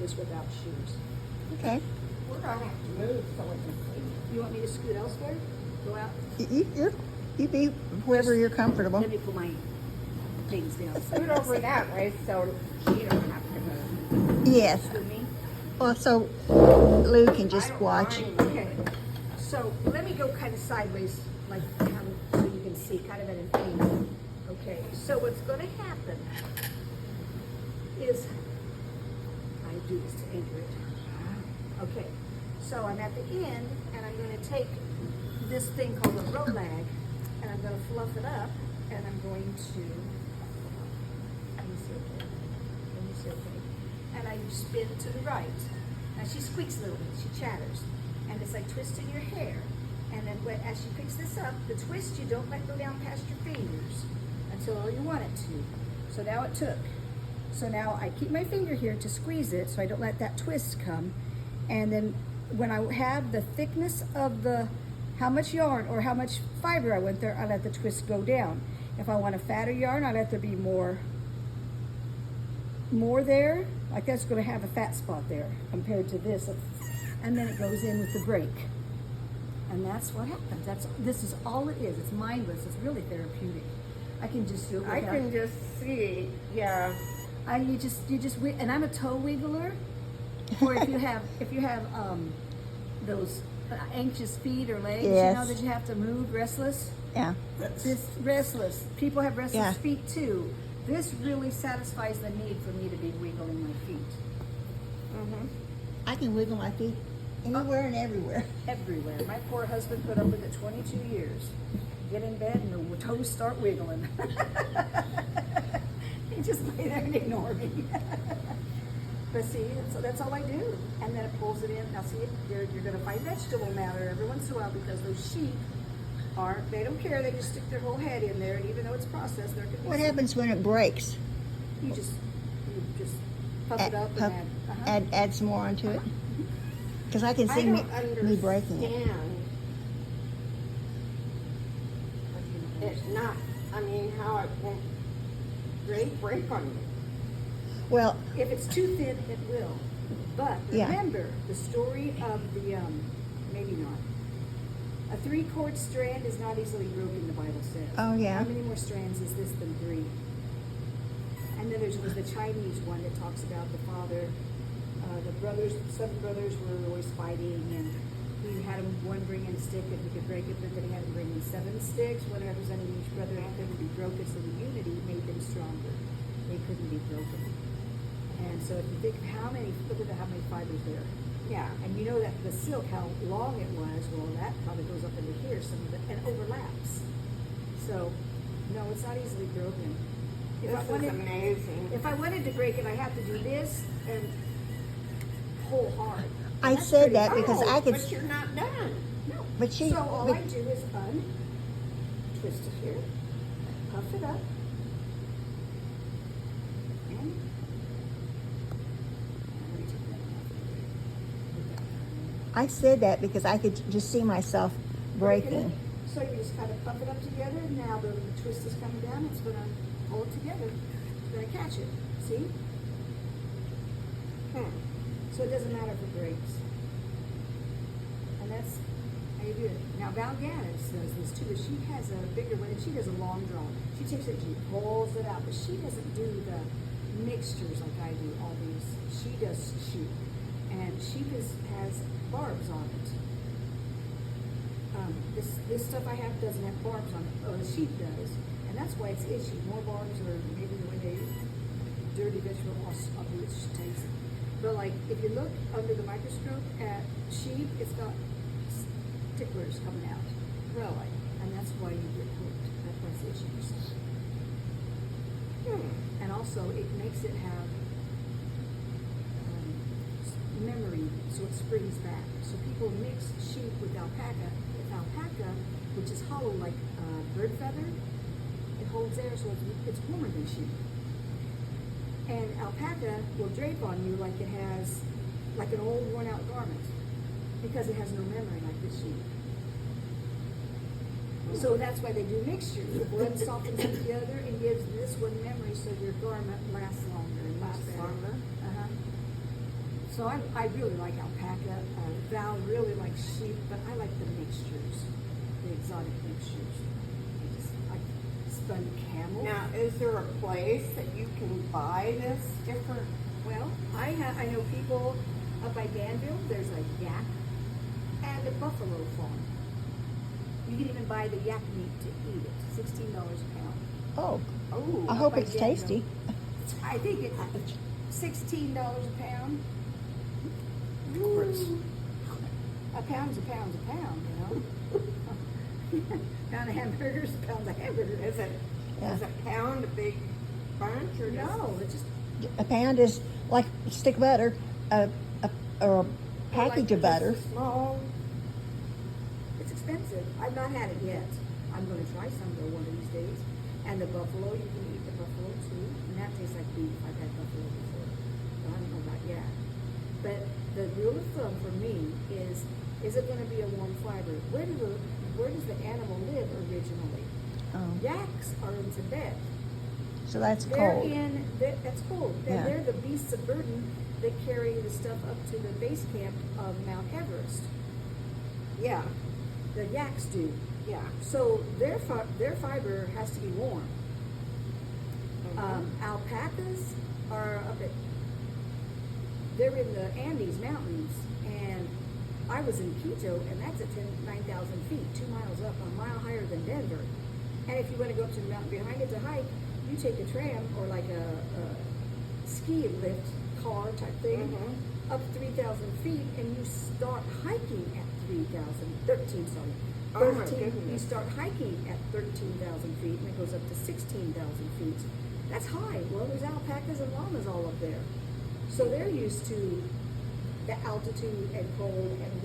this without shoes. Okay. We're gonna have to move so we can see. You want me to scoot elsewhere? Go out? You be wherever you're comfortable. Let me put my things down. Scoot over that way so you don't have to move. Yes. Scoot me. Well, so Lou can just I don't watch. mind. Okay. So let me go kind of sideways, like so you can see, kind of at an angle. Okay. So what's going to happen is I do this to anchor it. Okay. So I'm at the end, and I'm going to take this thing called a row lag, and I'm going to fluff it up, and I'm going to, let me see, okay. Let me see, okay. And I spin to the right. Now she squeaks a little bit, she chatters. And it's like twisting your hair. And then as she picks this up, the twist you don't let go down past your fingers until you want it to. So now it took. So now I keep my finger here to squeeze it so I don't let that twist come. And then when I have the thickness of how much yarn or how much fiber I went there, I let the twist go down. If I want a fatter yarn, I let there be more there. Like that's going to have a fat spot there compared to this. And then it goes in with the break. And that's what happens. This is all it is. It's mindless. It's really therapeutic. I can just do it I without, can just see, yeah. you just and I'm a toe wiggler. Or if you have those anxious feet or legs, Yes. you know, that you have to move, restless. Yeah. This restless. People have restless Yeah. feet too. This really satisfies the need for me to be wiggling my feet. Mm-hmm. I can wiggle my feet anywhere and everywhere. Everywhere. My poor husband put up with it 22 years. Get in bed and the toes start wiggling. He just lay there and ignore me. But see, so that's all I do. And then it pulls it in. Now see, you're going to find vegetable matter every once in a while because those sheep they don't care. They just stick their whole head in there. And even though it's processed, there could be What happens when it breaks? You just puff it up Puff- and add some more onto it? Because I can I see don't me breaking it. understand. It's not, I mean, how it won't break on you. Well, If it's too thin, it will. But Yeah. remember the story of the, maybe not. A 3-cord strand is not easily broken, the Bible says. Oh, yeah. How many more strands is this than 3? And then was the Chinese one that talks about the father, the brothers, 7 brothers were always fighting, and he had him one bring in a stick and he could break it, but then he had him bring in 7 sticks, one representing each brother, and it couldn't be broken, so the unity made them stronger. They couldn't be broken. And so if you think of look at how many fibers there. Yeah. And you know that the silk, how long it was, well, that probably goes up into here, some of it, and overlaps. So, no, it's not easily broken. This is amazing. If I wanted to break it, I have to do this and pull hard. I That's said pretty that hard. because Oh, I could. but you're not done. No. But she. So all but- I do is twist it here, puff it up, and let me take that off. I said that because I could just see myself breaking. So you just kind of puff it up together, and now the twist is coming down. It's going to pull it together. It's going to catch it. See? So it doesn't matter if it breaks. And that's how you do it. Now Val Gannis does this too. She has a bigger one, and she does a long draw. She takes it, she pulls it out, but she doesn't do the mixtures like I do. All these, she does sheep, and sheep has barbs on it. This stuff I have doesn't have barbs on it. Oh, the sheep does, and that's why it's itchy. More barbs, or maybe the way they dirty vegetable of which takes it. But like, if you look under the microscope at sheep, it's got ticklers coming out. Really? And that's why you get hooked. That's why it's itchy. And also, it makes it have memory, so it springs back. So people mix sheep with alpaca. If alpaca, which is hollow like bird feather, it holds air, so it's warmer than sheep. And alpaca will drape on you like it has, like an old worn out garment, because it has no memory like the sheep. So that's why they do mixtures. One softens with the other and gives this one memory, so your garment lasts longer and Lasts better. longer. So I really like alpaca. Val really likes sheep, but I like the mixtures, the exotic mixtures. I spun camel. Now, is there a place that you can buy this different? Well, I know people up by Danville. There's a yak and a buffalo farm. You can even buy the yak meat to eat it. $16 a pound. Oh, Oh, I hope by it's Danville. tasty. I think it's $16 a pound. Ooh. A pound's a pound, you know. Pound of hamburgers, pound of hamburgers. Is it Yeah. is a pound a big bunch or just No, it's just A pound is like a stick of butter, or a package of butter. Just a small? it's expensive. I've not had it yet. I'm going to try some though one of these days. And the buffalo, you can eat the buffalo too, and that tastes like beef. I've had buffalo before, but I don't know about yak. But the rule of thumb for me is it going to be a warm fiber? Where does the animal live originally? Oh, Yaks are in Tibet. so that's They're cold. that's cold. Yeah. And they're the beasts of burden that carry the stuff up to the base camp of Mount Everest. Yeah, The yaks do. yeah. So their fiber has to be warm. Mhm. Alpacas are they're in the Andes Mountains, and I was in Quito, and that's at 9,000 feet, 2 miles up, a mile higher than Denver. And if you want to go up to the mountain behind it to hike, you take a tram or like a ski lift car type thing Mhm. up 3,000 feet, and you start hiking at 13, sorry. Oh my 13, you goodness. start hiking at 13,000 feet, and it goes up to 16,000 feet. That's high. Well, there's alpacas and llamas all up there. So they're used to the altitude and cold and